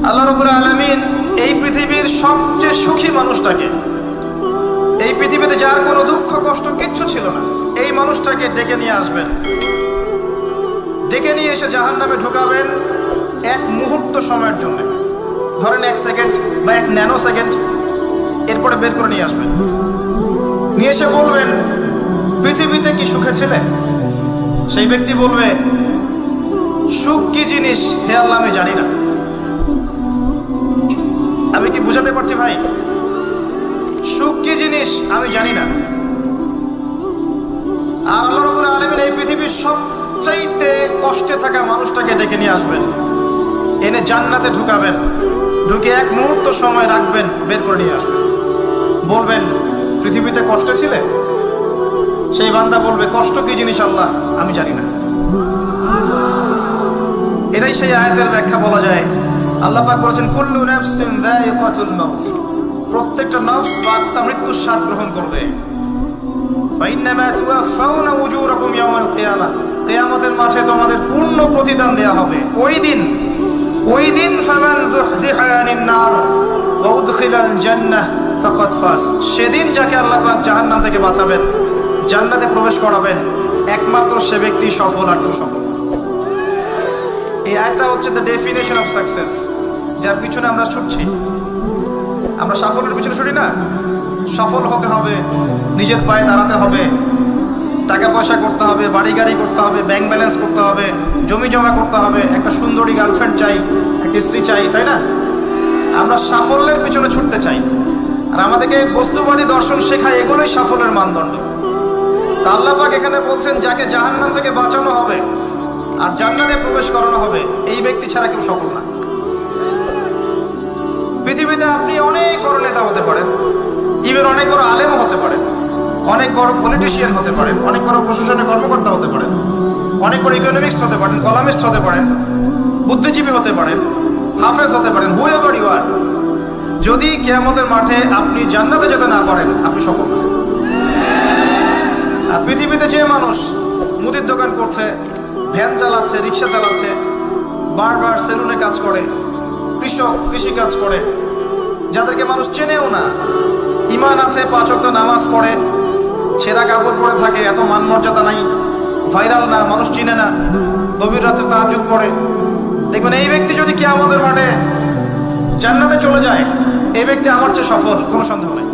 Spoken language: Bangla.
আল্লাহ রাব্বুল আলামিন এই পৃথিবীর সবচেয়ে সুখী মানুষটাকে, এই পৃথিবীতে যার কোনো দুঃখ কষ্ট কিচ্ছু ছিল না, এই মানুষটাকে ডেকে নিয়ে আসবেন। ডেকে নিয়ে এসে জাহান্নামে ঢোকাবেন এক মুহূর্ত সময়ের জন্য, ধরেন 1 সেকেন্ড বা 1 ন্যানো সেকেন্ড। এরপরে বের করে নিয়ে আসবেন, নিয়ে এসে বলবেন পৃথিবীতে কি সুখে ছিলে? সেই ব্যক্তি বলবে সুখ কি জিনিস হে আল্লাহ আমি জানি না। আমি কি বুঝাতে পারছি ভাই? সুখ কি জিনিস আমি জানি না। আর আল্লাহ রাব্বুল আলামিন এই পৃথিবীর সবচাইতে কষ্টে থাকা মানুষটাকে ডেকে নিয়ে আসবেন, এনে জান্নাতে ঢুকাবেন, ঢুকে 1 মুহূর্ত সময় রাখবেন, বের করে নিয়ে আসবেন। বলবেন পৃথিবীতে কষ্টে ছিলে? সেই বান্দা বলবে কষ্ট কি জিনিস আল্লাহ আমি জানি না। এটাই সেই আয়াতের ব্যাখ্যা বলা যায়। আল্লাহ পাক বলেছেন কুল্লু নাফসিন যায়িকাতুল মাউত, প্রত্যেকটা নফস বা আত্মা মৃত্যুর স্বাদ গ্রহণ করবে। ফাইন্নামা তুওয়াফাউনা উজুরাকুম ইয়াওমাল কিয়ামাহ, কিয়ামতের মাঠে তোমাদের পূর্ণ প্রতিদান দেয়া হবে। ওই দিন ফামান যুহজিহা আনিন নার ওয়া উদখিলাল জান্নাহ ফাকাদ ফাজ, সেদিন যাকে আল্লাহ পাক জাহান্নাম থেকে বাঁচাবেন, জান্নাতে প্রবেশ করাবেন, একমাত্র সে ব্যক্তি সফল আর কেউ সফল। এই আয়াতটা হচ্ছে দ্য ডেফিনেশন অফ সাকসেস, যার পিছনে আমরা ছুটছি। আমরা সাফল্যের পিছনে ছুটি না। সফল হতে হবে, নিজের পায়ে দাঁড়াতে হবে, টাকা পয়সা করতে হবে, বাড়ি গাড়ি করতে হবে, ব্যাংক ব্যালেন্স করতে হবে, জমি জমা করতে হবে, একটা সুন্দরী গার্লফ্রেন্ড চাই, একটা স্ত্রী চাই, তাই না? আমরা সাফল্যের পিছনে ছুটতে চাই। আর আমাদেরকে বস্তুবাদী দর্শন শেখায় এগুলোই সাফল্যের মানদণ্ড। তা আল্লাহ পাক এখানে বলছেন যাকে জাহান্নাম থেকে বাঁচানো হবে আর জান্নাতে প্রবেশ করানো হবে, এই ব্যক্তি ছাড়া কেউ সফল না। পৃথিবীতে আপনি অনেক বড় নেতা হতে পারেন, ইভেন অনেক বড় আলেমও হতে পারেন, অনেক বড় পলিটিশিয়ান হতে পারেন, অনেক বড় প্রশাসনের কর্মকর্তা হতে পারেন, অনেক বড় ইকোনমিক্স হতে পারেন, কলামিস্ট হতে পারেন, বুদ্ধিজীবী হতে পারেন, হাফেজ হতে পারেন, হুএভার ইউ আর, যদি কিয়ামতের মাঠে আপনি জান্নাতে যেতে না পারেন, আপনি সফল না। আর পৃথিবীতে যে মানুষ মুদির দোকান করছে, ভ্যান চালাচ্ছে, রিক্সা চালাচ্ছে, বারবার সেলুনে কাজ করে, কৃষক কৃষি কাজ করে, যাদেরকে মানুষ চেনেও না, ইমান আছে, 5 ওয়াক্ত নামাজ পড়ে, ছেঁড়া কাপড় পরে থাকে, এত মান মর্যাদা নাই, ভাইরাল না, মানুষ চিনে না, গভীর রাতে তাহাজ্জুদ পড়ে, দেখবেন এই ব্যক্তি যদি কিয়ামতের মাঠে জান্নাতে চলে যায়, এই ব্যক্তি আমার চেয়ে সফল, কোনো সন্দেহ নেই।